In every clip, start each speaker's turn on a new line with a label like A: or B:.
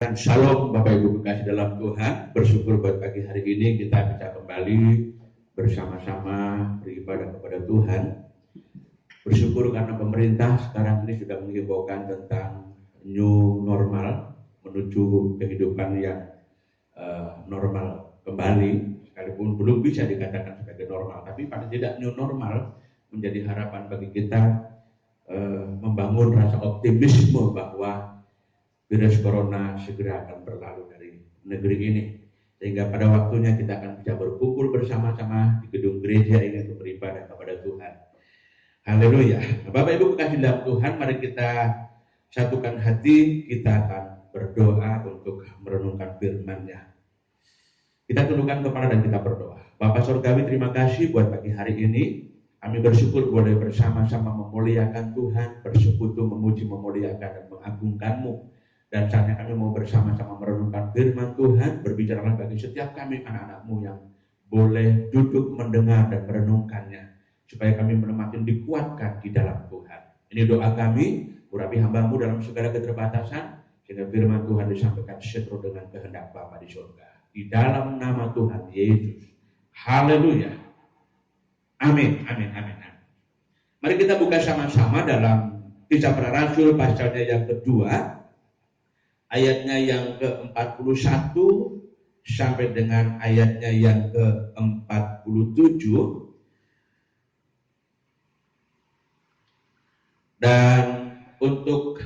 A: katakan shalom Bapak Ibu kekasih dalam Tuhan. Bersyukur buat pagi hari ini kita bisa kembali bersama-sama beribadah kepada Tuhan. Bersyukur karena pemerintah sekarang ini sudah menghimbaukan tentang new normal, menuju kehidupan yang normal kembali, sekalipun belum bisa dikatakan sebagai normal, tapi paling tidak new normal menjadi harapan bagi kita, membangun rasa optimisme bahwa virus corona segera akan berlalu dari negeri ini, sehingga pada waktunya kita akan bisa berkumpul bersama-sama di gedung gereja ini untuk beribadah kepada Tuhan. Haleluya. Bapak Ibu kekasih dalam Tuhan, mari kita satukan hati, kita akan berdoa untuk merenungkan firman-Nya. Kita tundukkan kepala dan kita berdoa. Bapa Surgawi, terima kasih buat pagi hari ini. Kami bersyukur boleh bersama-sama memuliakan Tuhan, bersekutu, memuji, memuliakan dan mengagungkan-Mu. Dan saatnya kami mau bersama-sama merenungkan firman Tuhan, berbicaralah bagi setiap kami anak-anak-Mu yang boleh duduk mendengar dan merenungkannya, supaya kami semakin dikuatkan di dalam Tuhan. Ini doa kami, urapi hamba-Mu dalam segala keterbatasan, sehingga firman Tuhan disampaikan seturut dengan kehendak Bapa di surga. Di dalam nama Tuhan Yesus. Haleluya. Amin, amin, amin, amin. Mari kita buka sama-sama dalam Kisah Para Rasul pasalnya yang kedua, ayatnya yang ke-41 sampai dengan ayatnya yang ke-47. Dan untuk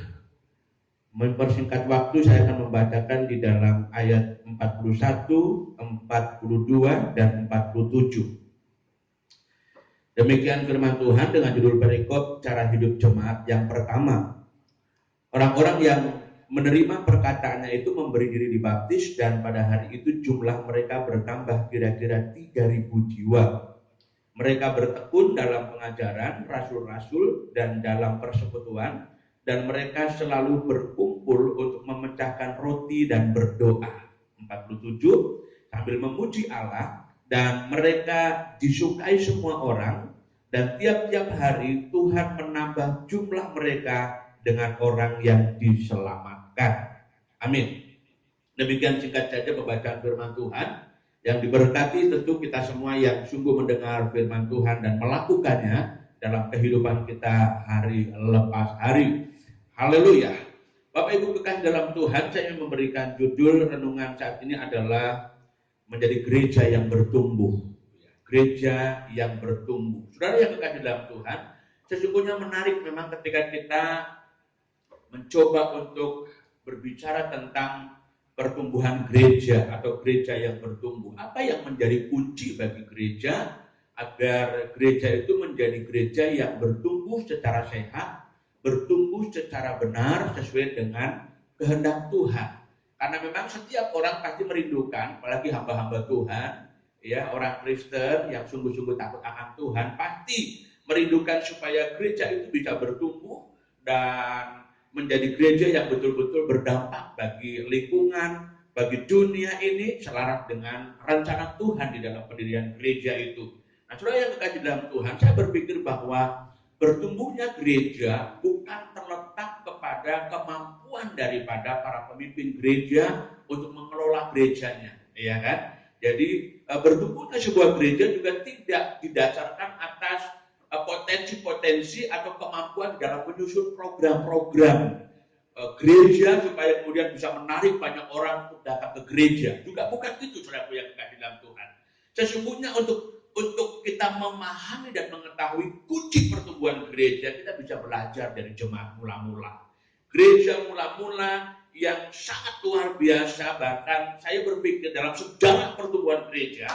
A: mempersingkat waktu, saya akan membacakan di dalam ayat 41, 42, dan 47. Demikian firman Tuhan dengan judul perikop cara hidup jemaat yang pertama. Orang-orang yang menerima perkataannya itu memberi diri dibaptis, dan pada hari itu jumlah mereka bertambah kira-kira 3.000 jiwa. Mereka bertekun dalam pengajaran rasul-rasul dan dalam persekutuan, dan mereka selalu berkumpul untuk memecahkan roti dan berdoa. 47, sambil memuji Allah, dan mereka disukai semua orang, dan tiap-tiap hari Tuhan menambah jumlah mereka dengan orang yang diselamatkan. Amin. Demikian singkat saja pembacaan firman Tuhan. Yang diberkati tentu kita semua yang sungguh mendengar firman Tuhan dan melakukannya dalam kehidupan kita hari lepas hari. Haleluya. Bapak Ibu kekasih dalam Tuhan, saya memberikan judul renungan saat ini adalah menjadi gereja yang bertumbuh. Gereja yang bertumbuh. Saudara yang kekasih dalam Tuhan, sesungguhnya menarik memang ketika kita mencoba untuk berbicara tentang pertumbuhan gereja atau gereja yang bertumbuh. Apa yang menjadi kunci bagi gereja agar gereja itu menjadi gereja yang bertumbuh secara sehat, bertumbuh secara benar sesuai dengan kehendak Tuhan. Karena memang setiap orang pasti merindukan, apalagi hamba-hamba Tuhan, ya, orang Kristen yang sungguh-sungguh takut akan Tuhan pasti merindukan supaya gereja itu bisa bertumbuh dan menjadi gereja yang betul-betul berdampak bagi lingkungan, bagi dunia ini, selaras dengan rencana Tuhan di dalam pendirian gereja itu. Nah, saudara yang kekasih dalam Tuhan, saya berpikir bahwa bertumbuhnya gereja bukan terletak kepada kemampuan daripada para pemimpin gereja untuk mengelola gerejanya, ya kan? Jadi bertumbuhnya sebuah gereja juga tidak didasarkan atas potensi-potensi atau kemampuan dalam menyusun program-program gereja supaya kemudian bisa menarik banyak orang untuk datang ke gereja. Juga bukan itu, saudara yang kekasih dalam Tuhan. Sesungguhnya untuk kita memahami dan mengetahui kunci pertumbuhan gereja, kita bisa belajar dari jemaat mula-mula. Gereja mula-mula yang sangat luar biasa, bahkan saya berpikir dalam sejarah pertumbuhan gereja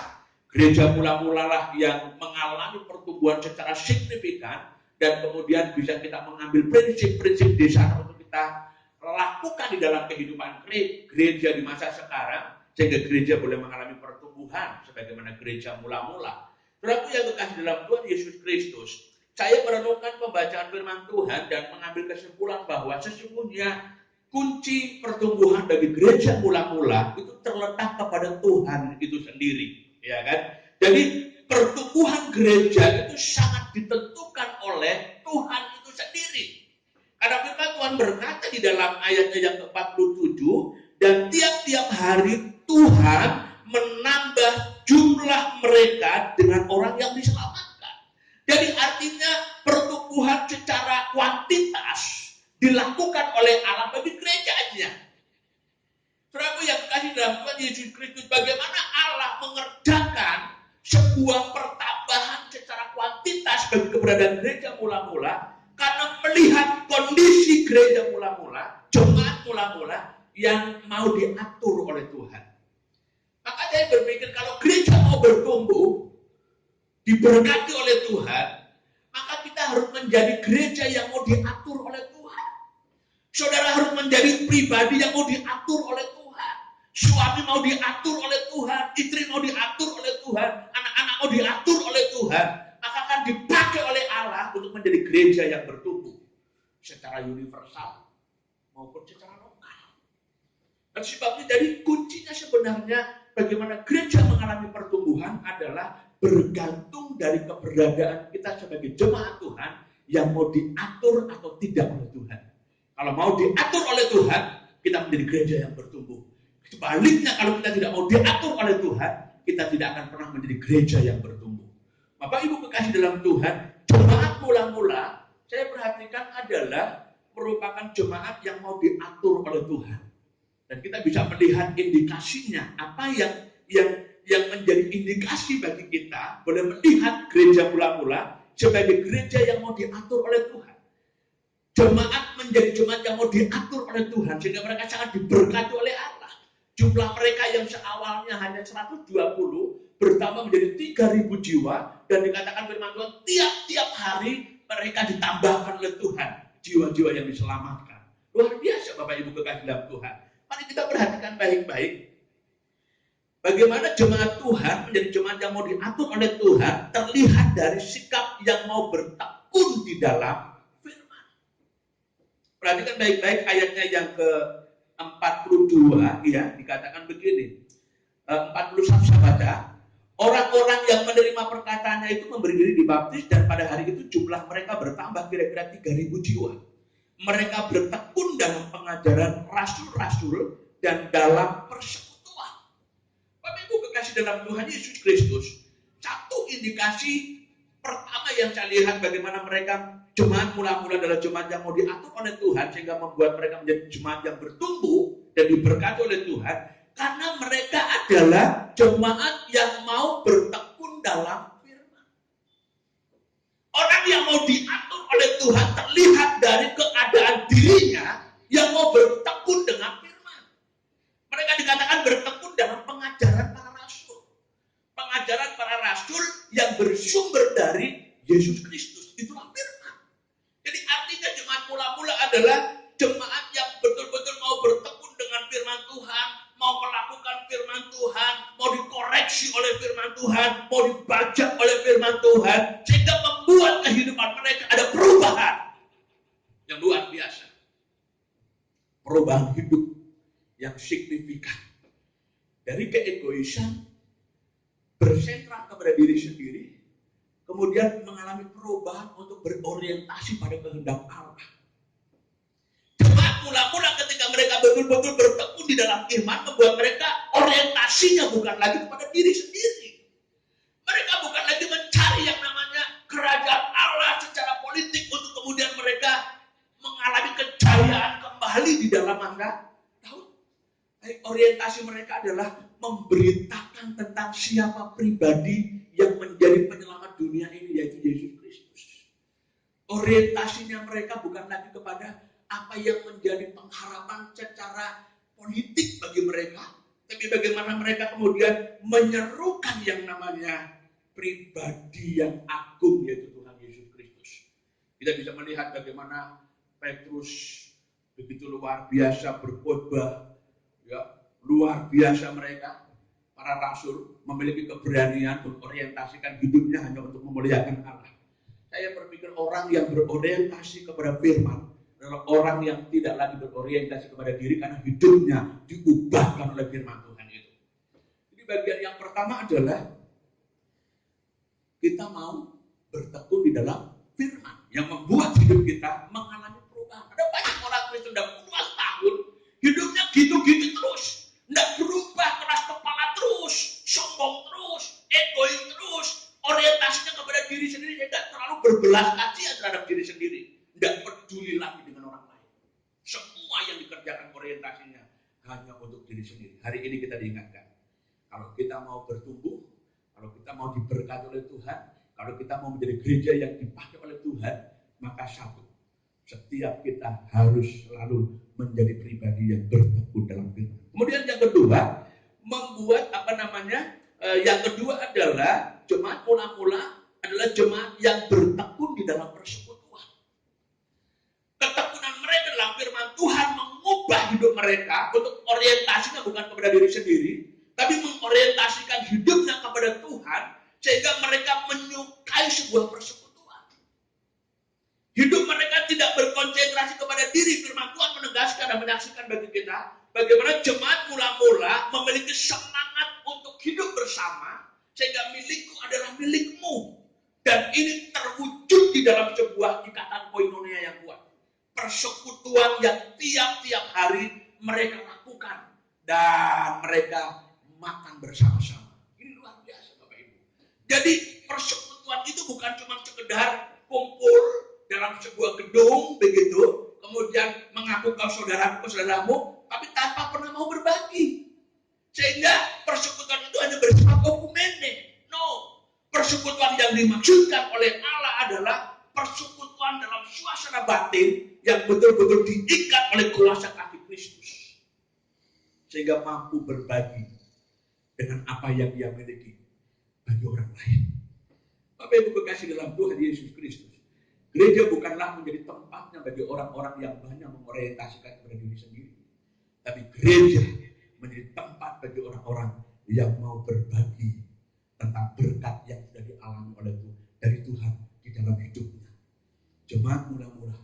A: mula-mula lah yang mengalami pertumbuhan secara signifikan, dan kemudian bisa kita mengambil prinsip-prinsip di sana untuk kita lakukan di dalam kehidupan gereja di masa sekarang, sehingga gereja boleh mengalami pertumbuhan sebagaimana gereja mula-mula. Saudaraku yang kekasih dalam Tuhan Yesus Kristus, saya merenungkan pembacaan firman Tuhan dan mengambil kesimpulan bahwa sesungguhnya kunci pertumbuhan bagi gereja mula-mula itu terletak kepada Tuhan itu sendiri. Ya kan? Jadi pertumbuhan gereja itu sangat ditentukan oleh Tuhan itu sendiri. Karena firman Tuhan berkata di dalam ayatnya yang ke-47, dan hari Tuhan menambah jumlah mereka dengan orang yang diselamatkan. Jadi artinya pertumbuhan secara kuantitas dilakukan oleh Allah bagi gerejanya. Saudara yang kasih dalam Tuhan Yesus Kristus, bagaimana Allah mengerjakan sebuah pertambahan secara kuantitas bagi keberadaan gereja mula-mula, karena melihat kondisi gereja mula-mula, jemaat mula-mula yang mau diatur oleh Tuhan. Maka saya berpikir kalau gereja mau bertumbuh, diberkati oleh Tuhan, maka kita harus menjadi gereja yang mau diatur oleh Tuhan. Saudara harus menjadi pribadi yang mau diatur oleh Tuhan. Suami mau diatur oleh Tuhan, istri mau diatur oleh Tuhan, anak-anak mau diatur oleh Tuhan, maka akan dipakai oleh Allah untuk menjadi gereja yang bertumbuh secara universal maupun secara lokal. Dan sebabnya jadi kuncinya sebenarnya bagaimana gereja mengalami pertumbuhan adalah bergantung dari keberadaan kita sebagai jemaat Tuhan yang mau diatur atau tidak oleh Tuhan. Kalau mau diatur oleh Tuhan, kita menjadi gereja yang bertumbuh. Sebaliknya kalau kita tidak mau diatur oleh Tuhan, kita tidak akan pernah menjadi gereja yang bertumbuh. Bapak Ibu kekasih dalam Tuhan, jemaat mula-mula saya perhatikan adalah merupakan jemaat yang mau diatur oleh Tuhan. Dan kita bisa melihat indikasinya, apa yang menjadi indikasi bagi kita, boleh melihat gereja mula-mula sebagai gereja yang mau diatur oleh Tuhan. Jemaat menjadi jemaat yang mau diatur oleh Tuhan, sehingga mereka sangat diberkati oleh Allah. Jumlah mereka yang seawalnya hanya 120, bertambah menjadi 3.000 jiwa, dan dikatakan firman Tuhan, tiap-tiap hari mereka ditambahkan oleh Tuhan, jiwa-jiwa yang diselamatkan. Luar biasa Bapak Ibu kekasih dalam Tuhan. Mari kita perhatikan baik-baik bagaimana jemaat Tuhan menjadi jemaat yang mau diatur oleh Tuhan terlihat dari sikap yang mau bertekun di dalam firman. Perhatikan baik-baik ayatnya yang ke-42 ya, dikatakan begini. 41 saya baca. Orang-orang yang menerima perkataannya itu memberi diri dibaptis, dan pada hari itu jumlah mereka bertambah kira-kira 3.000 jiwa. Mereka bertekun dalam pengajaran rasul-rasul dan dalam persekutuan. Bapak Ibu kekasih dalam Tuhan Yesus Kristus, satu indikasi pertama yang saya lihat bagaimana mereka jemaat mula-mula adalah jemaat yang mau diatur oleh Tuhan, sehingga membuat mereka menjadi jemaat yang bertumbuh dan diberkati oleh Tuhan, karena mereka adalah jemaat yang mau bertekun dalam firman. Orang yang mau diatur oleh Tuhan terlihat dari keadaan dirinya yang mau bertekun dengan firman. Mereka dikatakan bertekun dalam pengajaran para rasul. Pengajaran para rasul yang bersumber dari Yesus Kristus. Itulah firman. Jadi artinya jemaat mula-mula adalah jemaat yang betul-betul mau bertekun dengan firman Tuhan, mau melakukan firman Tuhan, mau dikoreksi oleh firman Tuhan, mau dibaca oleh firman Tuhan, sehingga membuat kehidupan mereka ada perubahan yang luar biasa. Perubahan hidup yang signifikan. Dari keegoisan, bersentra kepada diri sendiri, kemudian mengalami perubahan untuk berorientasi pada kehendak Allah. Jemaat mula-mula ketika mereka betul-betul bertekun di dalam iman, membuat mereka orientasinya bukan lagi kepada diri sendiri. Mereka bukan lagi mencari yang namanya kerajaan Allah secara politik untuk kemudian mereka mengalami kejayaan kembali di dalam masa tahun. Orientasi mereka adalah memberitakan tentang siapa pribadi yang menjadi penyelamat dunia ini, yaitu Yesus Kristus. Orientasinya mereka bukan lagi kepada apa yang menjadi pengharapan secara politik bagi mereka, tapi bagaimana mereka kemudian menyerukan yang namanya pribadi yang agung, yaitu Tuhan Yesus Kristus. Kita bisa melihat bagaimana Petrus begitu luar biasa berkhotbah, ya, luar biasa mereka para rasul memiliki keberanian mengorientasikan hidupnya hanya untuk memuliakan Allah. Saya berpikir orang yang berorientasi kepada firman adalah orang yang tidak lagi berorientasi kepada diri, karena hidupnya diubahkan oleh firman Tuhan itu. Jadi bagian yang pertama adalah kita mau bertekun di dalam firman yang membuat hidup kita mengalami perubahan. Ada banyak orang Kristen sudah puluhan tahun hidupnya gitu-gitu terus, tidak berubah. hanya untuk diri sendiri. Hari ini kita diingatkan, kalau kita mau bertumbuh, kalau kita mau diberkati oleh Tuhan, kalau kita mau menjadi gereja yang dipakai oleh Tuhan, maka satu, setiap kita harus selalu menjadi pribadi yang bertekun dalam firman. Kemudian yang kedua, membuat yang kedua adalah jemaat mula-mula adalah jemaat yang bertekun di dalam persekutuan. Ketekunan mereka dalam firman Tuhan mengubah hidup mereka untuk orientasinya bukan kepada diri sendiri, tapi mengorientasikan hidupnya kepada Tuhan, sehingga mereka menyukai sebuah persekutuan. Hidup mereka tidak berkonsentrasi kepada diri. Firman Tuhan menegaskan dan menyaksikan bagi kita bagaimana jemaat mula-mula memiliki semangat untuk hidup bersama, sehingga milikku adalah milikmu. Dan ini terwujud di dalam sebuah ikatan koinonia yang kuat. Persekutuan yang tiap-tiap hari mereka lakukan. Dan mereka makan bersama-sama. Ini luar biasa Bapak Ibu. Jadi persekutuan itu bukan cuma sekedar kumpul dalam sebuah gedung begitu, kemudian mengaku kau saudaramu, tapi tanpa pernah mau berbagi. Sehingga persekutuan itu hanya bersifat okumene. No. Persekutuan yang dimaksudkan oleh Allah adalah persekutuan dalam suasana batin yang betul-betul diikat oleh kuasa kaki Kristus. Sehingga mampu berbagi dengan apa yang dia miliki bagi orang lain. Bapak Ibu kekasih dalam Tuhan Yesus Kristus, gereja bukanlah menjadi tempatnya bagi orang-orang yang banyak mengorientasikan kepada diri sendiri. Tapi gereja menjadi tempat bagi orang-orang yang mau berbagi tentang berkat yang sudah dialami oleh dari Tuhan di dalam hidupnya. Jemaat mula-mula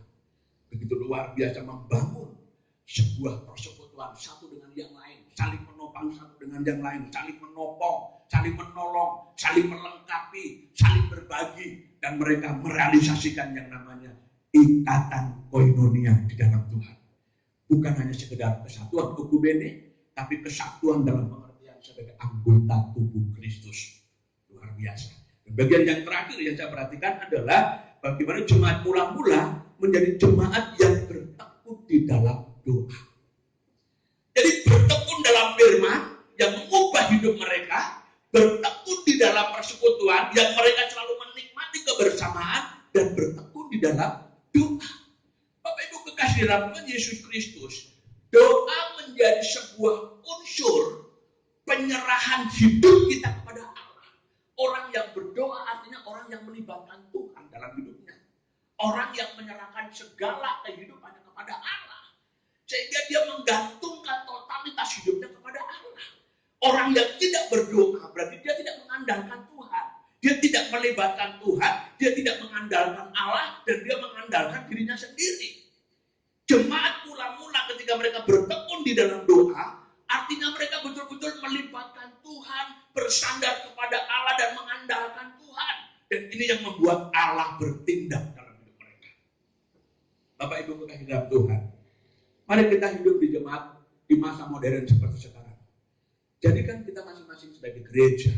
A: begitu luar biasa membangun sebuah persekutuan satu dengan yang lain, saling menopang satu dengan yang lain, saling menopang, saling menolong, saling melengkapi, saling berbagi, dan mereka merealisasikan yang namanya ikatan koinonia di dalam Tuhan. Bukan hanya sekedar kesatuan okumene, tapi kesatuan dalam pengertian sebagai anggota tubuh Kristus. Luar biasa. Dan bagian yang terakhir yang saya perhatikan adalah bagaimana jemaat mula-mula menjadi jemaat yang bertekun di dalam doa. Jadi bertekun dalam firman yang mengubah hidup mereka, bertekun di dalam persekutuan yang mereka selalu menikmati kebersamaan, dan bertekun di dalam doa. Bapak Ibu kekasih dalam Tuhan Yesus Kristus, doa menjadi sebuah unsur penyerahan hidup kita kepada Allah. Orang yang berdoa artinya orang yang melibatkan Tuhan dalam hidupnya. Orang yang menyerahkan segala kehidupannya kepada Allah. Sehingga dia menggantungkan totalitas hidupnya kepada Allah. Orang yang tidak berdoa berarti dia tidak mengandalkan Tuhan. Dia tidak melibatkan Tuhan, dia tidak mengandalkan Allah, dan dia mengandalkan dirinya sendiri. Jemaat mula-mula ketika mereka bertekun di dalam doa, artinya mereka betul-betul melibatkan Tuhan, bersandar kepada Allah dan mengandalkan Tuhan. Dan ini yang membuat Allah bertindak dalam hidup mereka. Bapak Ibu kekasih dalam Tuhan, mari kita hidup di jemaat di masa modern seperti sekarang. Jadikan kita masing-masing sebagai gereja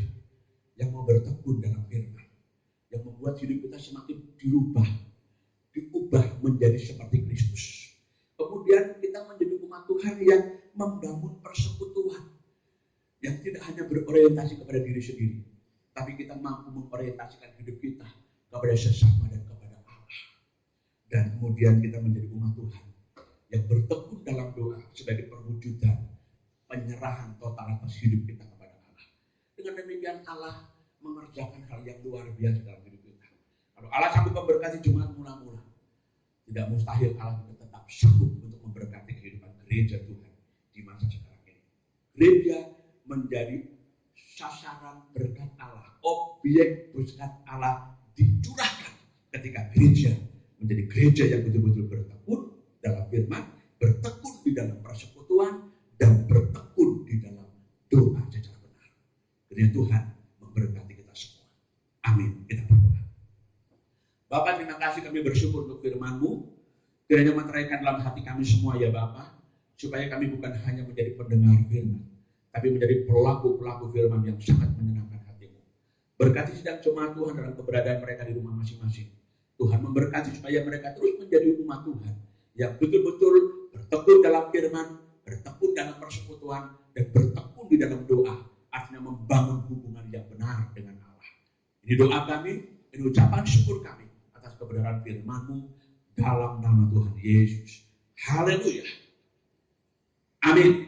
A: yang mau bertekun dalam firman, yang membuat hidup kita semakin diubah menjadi seperti Kristus. Kemudian kita menjadi umat Tuhan yang membangun persekutuan yang tidak hanya berorientasi kepada diri sendiri, tapi kita mampu mengorientasikan hidup kita kepada sesama dan kepada Allah. Dan kemudian kita menjadi umat Tuhan yang bertekun dalam doa sebagai perwujudan penyerahan totalitas hidup kita kepada Allah. Dengan demikian Allah mengerjakan hal yang luar biasa dalam hidup kita. Kalau Allah sanggup memberkati jemaat mula-mula, tidak mustahil Allah juga tetap sanggup untuk memberkati kehidupan gereja Tuhan di masa sekarang ini. Gereja menjadi sasaran berkat Allah, objek berkat Allah dicurahkan ketika gereja menjadi gereja yang betul-betul bertekun dalam firman, bertekun di dalam persekutuan, dan bertekun di dalam doa secara benar. Kiranya Tuhan memberkati kita semua. Amin. Kita berdoa. Bapak, terima kasih, kami bersyukur untuk firman-Mu. Kiranya meteraikan dalam hati kami semua ya Bapak, supaya kami bukan hanya menjadi pendengar firman, tapi menjadi pelaku-pelaku firman yang sangat menyenangkan hati-Mu. Berkati sedang jemaat Tuhan dalam keberadaan mereka di rumah masing-masing. Tuhan memberkati supaya mereka terus menjadi umat Tuhan yang betul-betul bertekun dalam firman, bertekun dalam persekutuan, persekutuan dan bertekun di dalam doa, artinya membangun hubungan yang benar dengan Allah. Ini doa kami, ini ucapan syukur kami atas kebenaran firman-Mu dalam nama Tuhan Yesus. Haleluya. Amin.